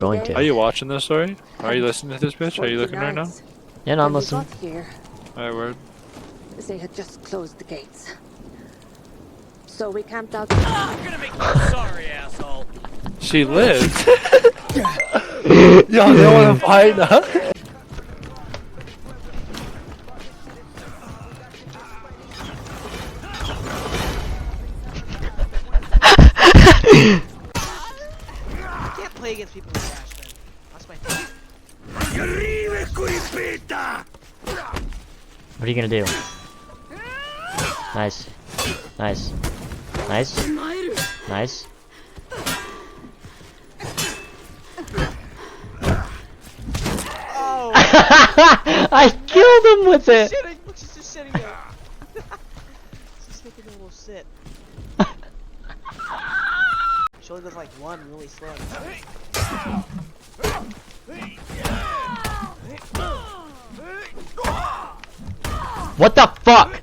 Going to. Are you watching this story? Are you listening to this bitch? Are you looking right now? Yeah, no, I'm listening. Alright, word. They had just closed the gates. So we camped out. I'm gonna make you sorry, asshole. She lived. Yo, they wanna fight now? I can't play against people with Dash, man. That's my thing. What are you gonna do? Nice. Nice. Nice. Nice. Oh! I killed him with it! Look, she's just sitting there. She's taking a little sit. She only does like one really slow. What the fuck?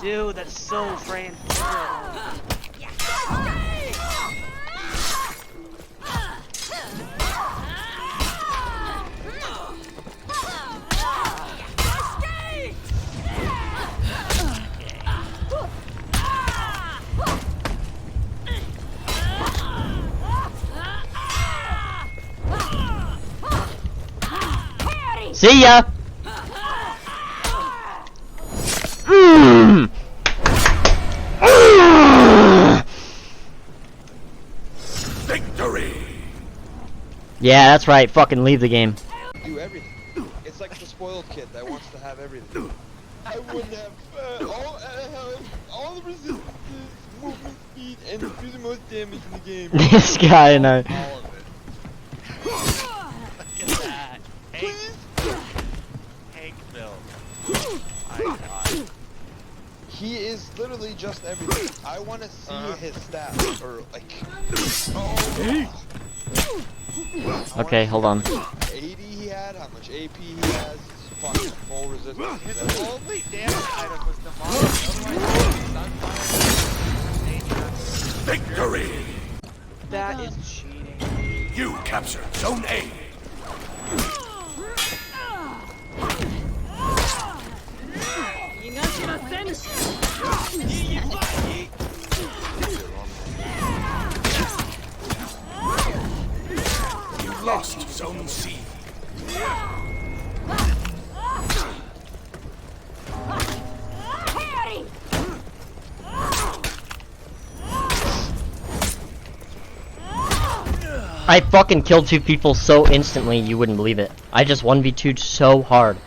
Dude, that's so freaking See ya! Victory! Yeah, that's right. Fucking leave the game. Do everything. It's like the spoiled kid that wants to have everything. I wouldn't have all the resistances, movement speed, and do the most damage in the game. This guy, no. All of it. Look at that. Hankville. My god. He is literally just everything. I want to see his stats, or like. Okay, hold on. 80 he had, how much AP he has, fucking full resistance. His only damage item was Demolish. Otherwise, Sunfire, Victory! that is cheating. You captured Zone A. You lost Zone C. I fucking killed 2 people so instantly you wouldn't believe it. I just 1v2'd so hard.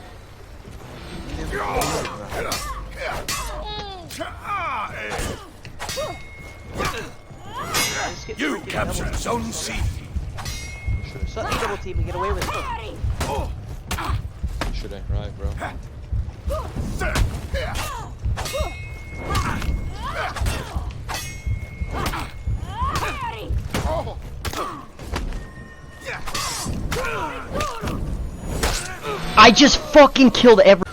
You captured Zone C. So let me double team and get away with it. Should I? Right, bro. I just fucking killed every-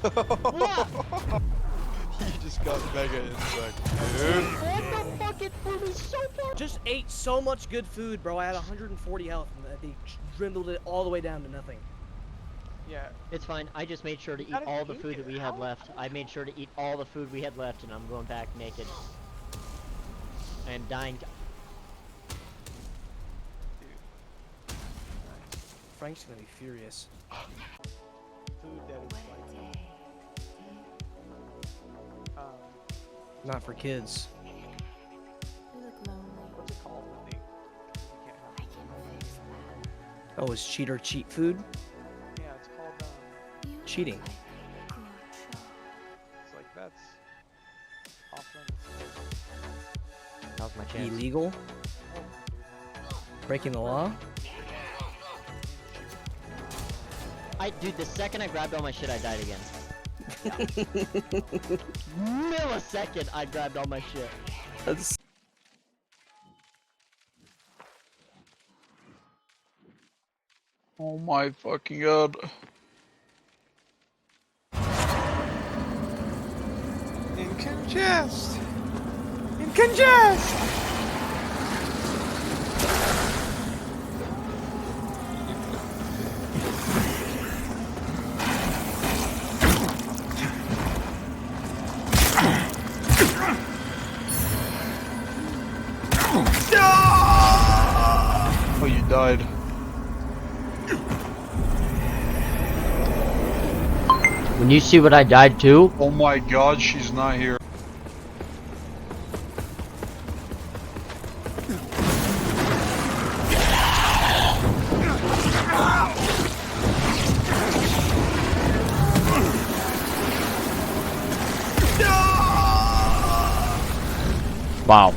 You just got mega insect, dude. Just ate so much good food, bro. I had 140 health, and they dwindled it all the way down to nothing. Yeah. It's fine. I just made sure to eat How did all the you food get that we had left. I made sure to eat all the food we had left, and I'm going back naked. I am dying. Frank's gonna be furious. Food that is like, Not for kids. what's it called when they can't have Oh, is cheat or cheat food? Yeah, it's called, Cheating. it's like that's off That was my chance. Illegal? Breaking the law? Dude, the second I grabbed all my shit, I died again. Millisecond, I grabbed all my shit. That's Oh my fucking god. In congest! In congest! Oh, you died. When you see what I died to, Oh my god, she's not here. wow.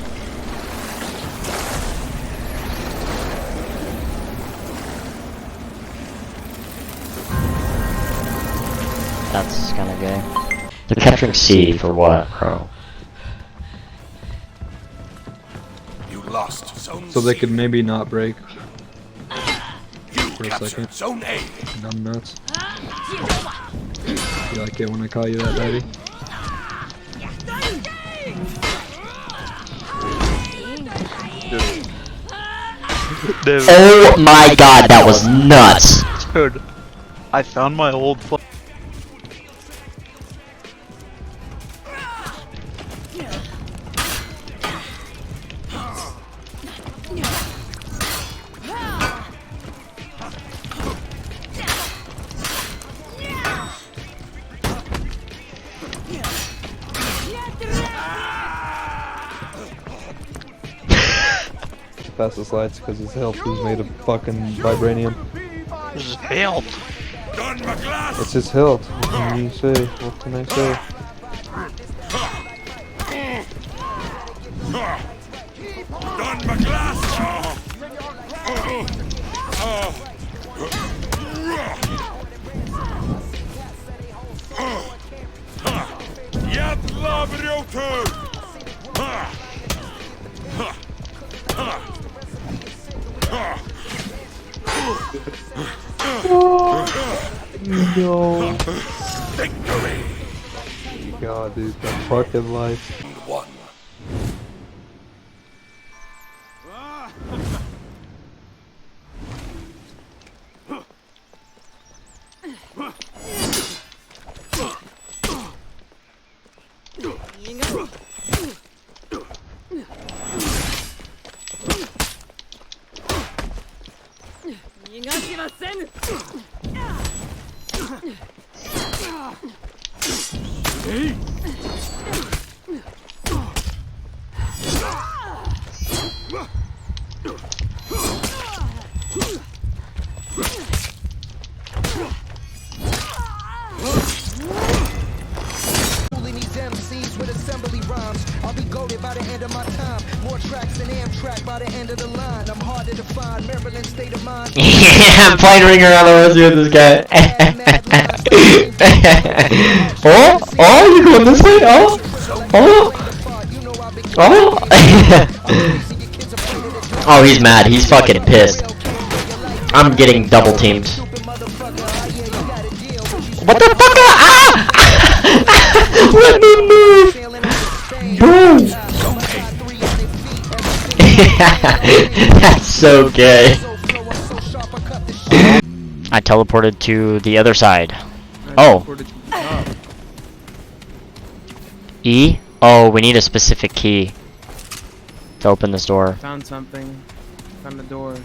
That's kind of gay. They're capturing C for what, bro? You lost Zone So they C. could maybe not break. You for a captured second. Zone A. Dumb nuts. You like it when I call you that, baby? Dude, Oh my god, that was nuts! dude, I found my old Fastest lights because his health is made of fucking vibranium. help. Don McGlass. It's his health. What can you say? What can I say? Don McGlass. Jadla wriotu. No. Victory. God, dude, that fucking life. One. Fooling these MCs with assembly rhymes. I'll be goaded by the end of my time. More tracks than Amtrak by the end of the line. I'm harder to find. Maryland state of mind. Yeah, I'm playing Ring Around the Rosie with this guy. Oh, you going this way? Oh, he's mad. He's fucking pissed. I'm getting double teamed. What the fuck? Ah! Let me move! Boom! That's so gay. I teleported to the other side. Oh. E? Oh, we need a specific key to open this door. Found something. Found the door.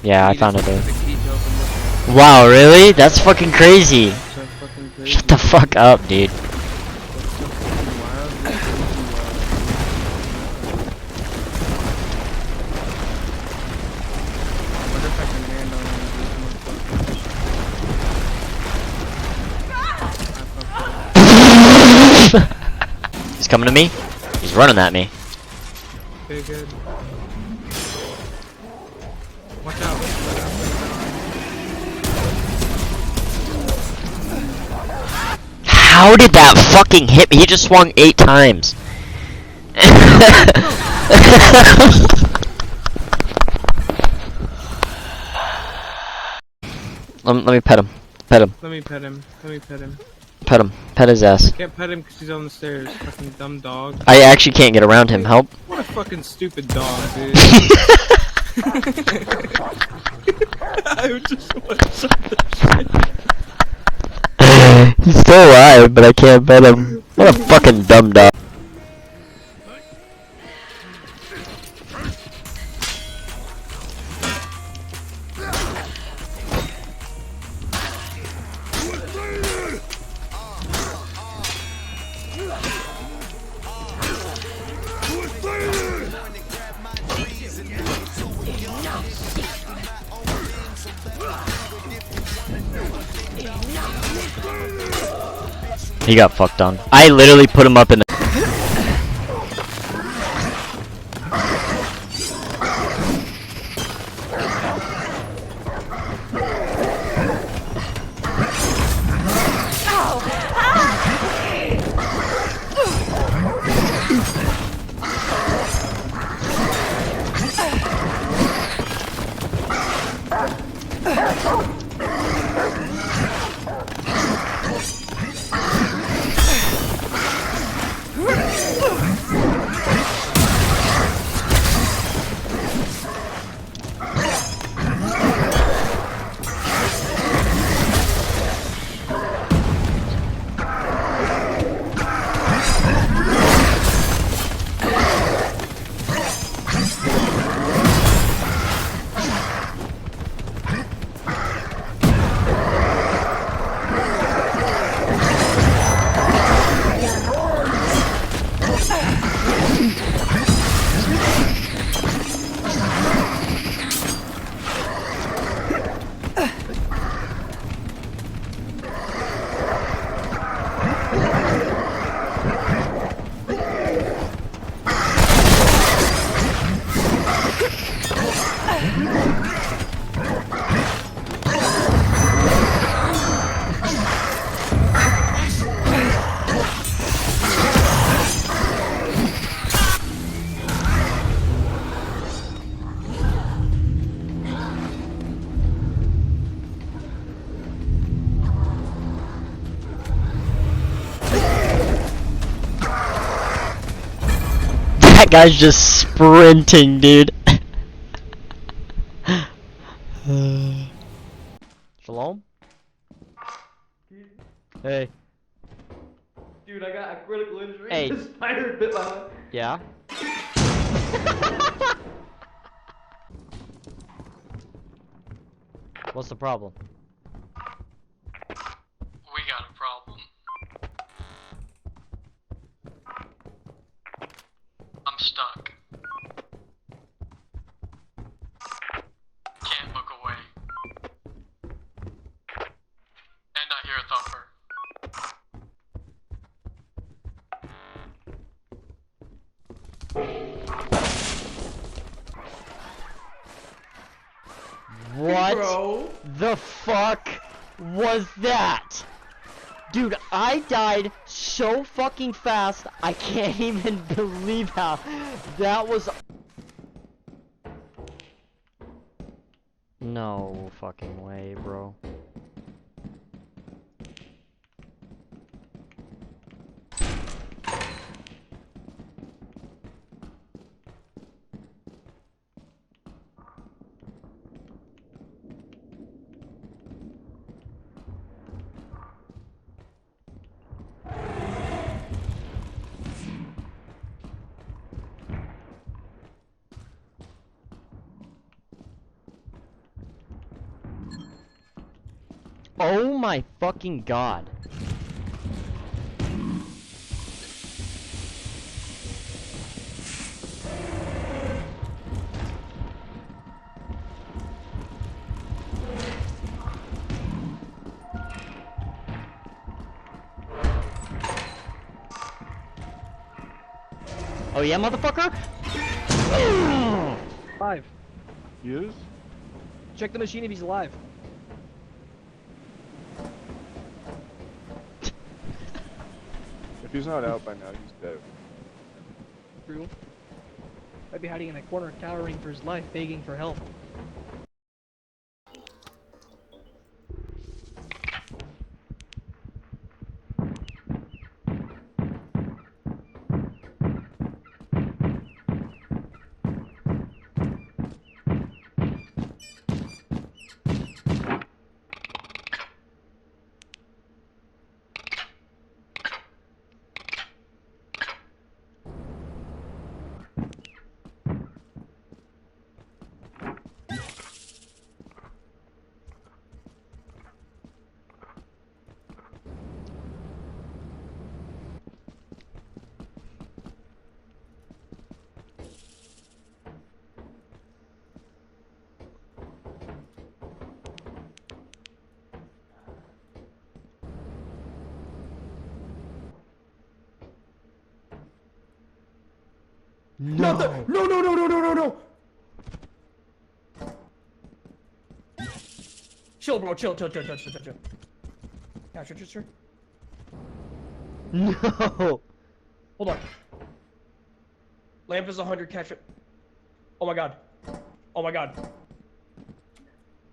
Yeah, I found a door. The key to open this. Wow, really? That's fucking crazy. So fucking crazy. Shut the fuck up, dude. That's so fucking wild. That's crazy wild. I wonder if I can land on one of these motherfuckers. He's coming to me. He's running at me. Okay, good. Watch out. How did that fucking hit me? He just swung 8 times. Let me pet him. Pet him. Let me pet him. Let me pet him. Pet him. Pet his ass. Can't pet him because he's on the stairs. Fucking dumb dog. I actually can't get around him. Help. What a fucking stupid dog, dude. I just want something. He's still alive, but I can't pet him. What a fucking dumb dog. He got fucked on. I literally put him up in the. That guy's just sprinting, dude. Shalom? Hey. Dude, I got a critical injury. Hey. The spider bit my leg. Yeah? What's the problem? We got a problem. I'm stuck. Can't look away. And I hear a thumper. What Bro. the fuck was that? Dude, I died so fucking fast, I can't even believe how that was. No fucking way, bro. Oh my fucking god. Oh yeah, motherfucker? 5. Yes? Check the machine if he's alive. If he's not out by now, he's dead. True. Might be hiding in a corner, cowering for his life, begging for help. No! No! Chill, bro, chill. Yeah, sure. No! Hold on. Lamp is 100, catch it. Oh my god.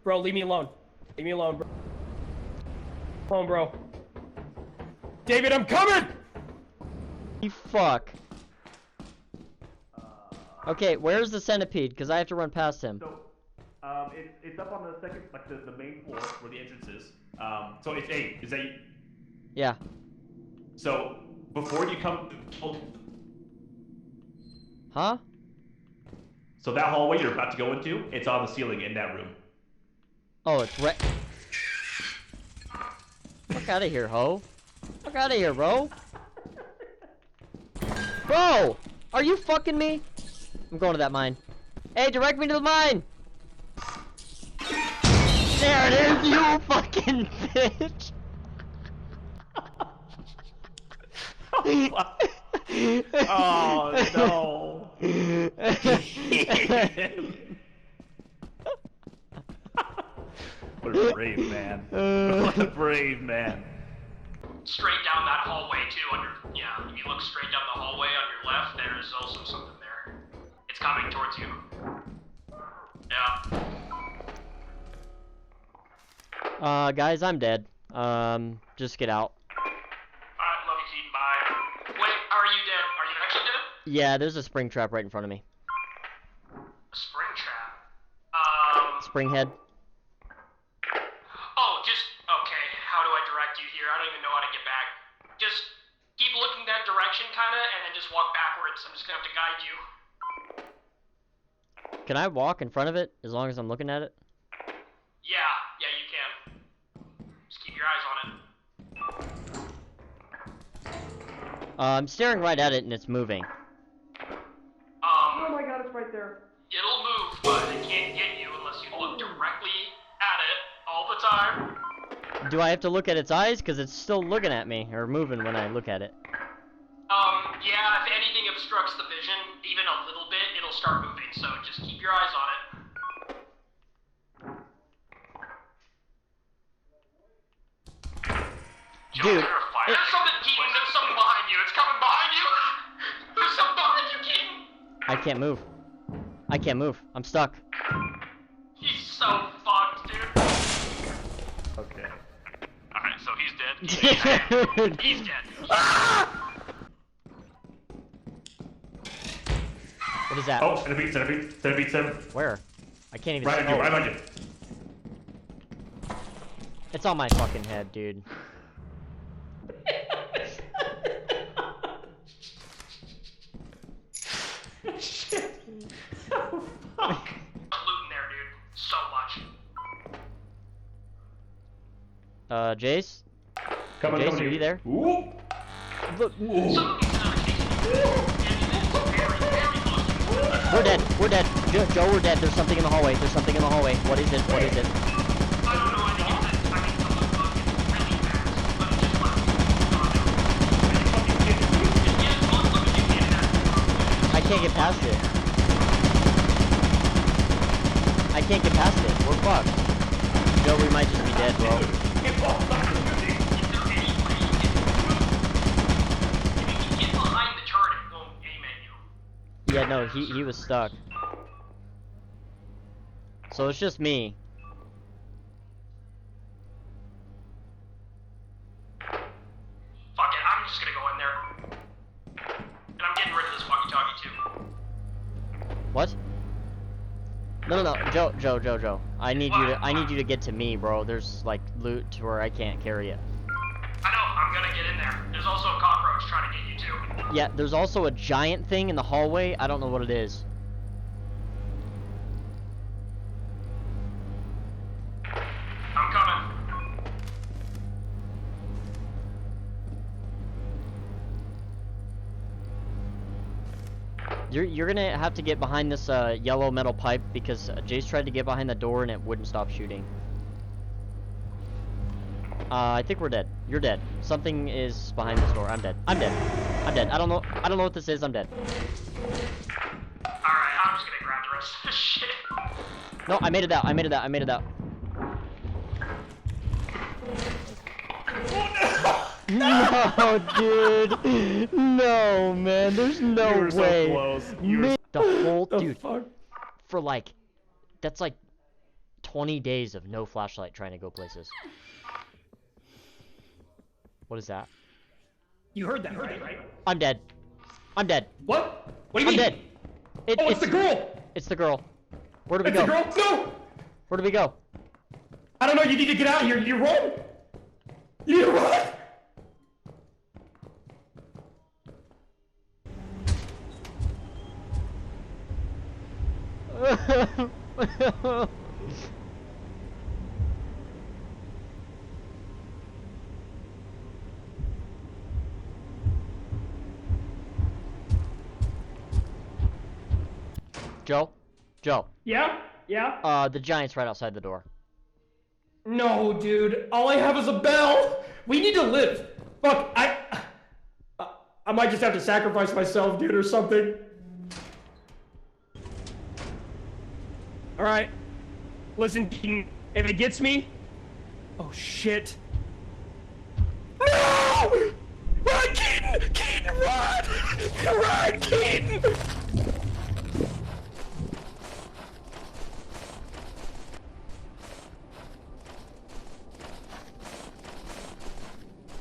Bro, leave me alone. Bro. Come on, bro. David, I'm coming! You fuck. Okay, where's the centipede? Because I have to run past him. So, it's up on the second, like the main floor where the entrance is. So it's 8. Is that you? Yeah. So, before you come... Huh? So that hallway you're about to go into, it's on the ceiling in that room. Oh, it's right. Fuck out of here, ho. Fuck out of here, bro. Bro! Are you fucking me? I'm going to that mine. Hey, direct me to the mine! There it is, you fucking bitch! Oh, no. What a brave man. What a brave man. Straight down that hallway too. Yeah, if you look straight down the hallway on your left, there is also something there. It's coming towards you. Yeah. Guys, I'm dead. Just get out. Alright, love you, Keaton. Bye. Wait, are you dead? Are you actually dead? Yeah, there's a spring trap right in front of me. A spring trap? Spring head. Oh, just, okay, how do I direct you here? I don't even know how to get back. Just keep looking that direction, kinda, and then just walk backwards. I'm just gonna have to guide you. Can I walk in front of it as long as I'm looking at it? Yeah, you can. Just keep your eyes on it. I'm staring right at it and it's moving. Oh my god, it's right there. It'll move, but it can't get you unless you look directly at it all the time. Do I have to look at its eyes? Because it's still looking at me, or moving when I look at it. Yeah, if anything obstructs the vision, even a little bit, it'll start moving, so just keep your eyes on it. Dude, There's something, Keaton, there's something behind you. It's coming behind you. There's something behind you, Keaton. I can't move. I can't move. I'm stuck. He's so fucked, dude. Okay. Alright, so he's dead. Dude. He's dead. What is that? Oh, centipede. Where? I can't even Right see. on you, right on you. It's on my fucking head, dude. Shit. Loot in there, dude. So much. Jace? Coming, Jace, coming are you there? Ooh. Look. We're dead. We're dead. Joe, we're dead. There's something in the hallway. There's something in the hallway. What is it? What is it? I can't get past it. I can't get past it. We're fucked. Joe, we might just be dead, bro. Yeah, no, he was stuck. So it's just me. Fuck it, I'm just gonna go in there. And I'm getting rid of this walkie-talkie too. What? No, no, no, Joe. I need you to get to me, bro. There's like loot to where I can't carry it. I know, I'm gonna get in there. There's also a cockroach trying to get you too. Yeah, there's also a giant thing in the hallway. I don't know what it is. I'm coming. You're gonna have to get behind this yellow metal pipe because Jace tried to get behind the door and it wouldn't stop shooting. I think we're dead. You're dead. Something is behind this door. I'm dead. I'm dead. I'm dead. I don't know what this is. I'm dead. Alright, I'm just gonna grab the rest of this shit. No, I made it out. I made it out. I made it out. No, dude. No, man. There's no You were so way. close. The whole dude fuck? for like that's like 20 days of no flashlight trying to go places. What is that? You heard that, right? I'm dead. I'm dead. What? What do you I'm mean? dead. It's the girl! It's the girl. Where do we It's go? the girl? No! Where do we go? I don't know, you need to get out of here. You run! You run! Joe? Yeah? Yeah? The giant's right outside the door. No, dude. All I have is a bell. We need to live. Fuck, I might just have to sacrifice myself, dude, or something. Alright. Listen, Keaton, if it gets me... Oh, shit. No! Run, Keaton! Keaton, run! Run, Keaton!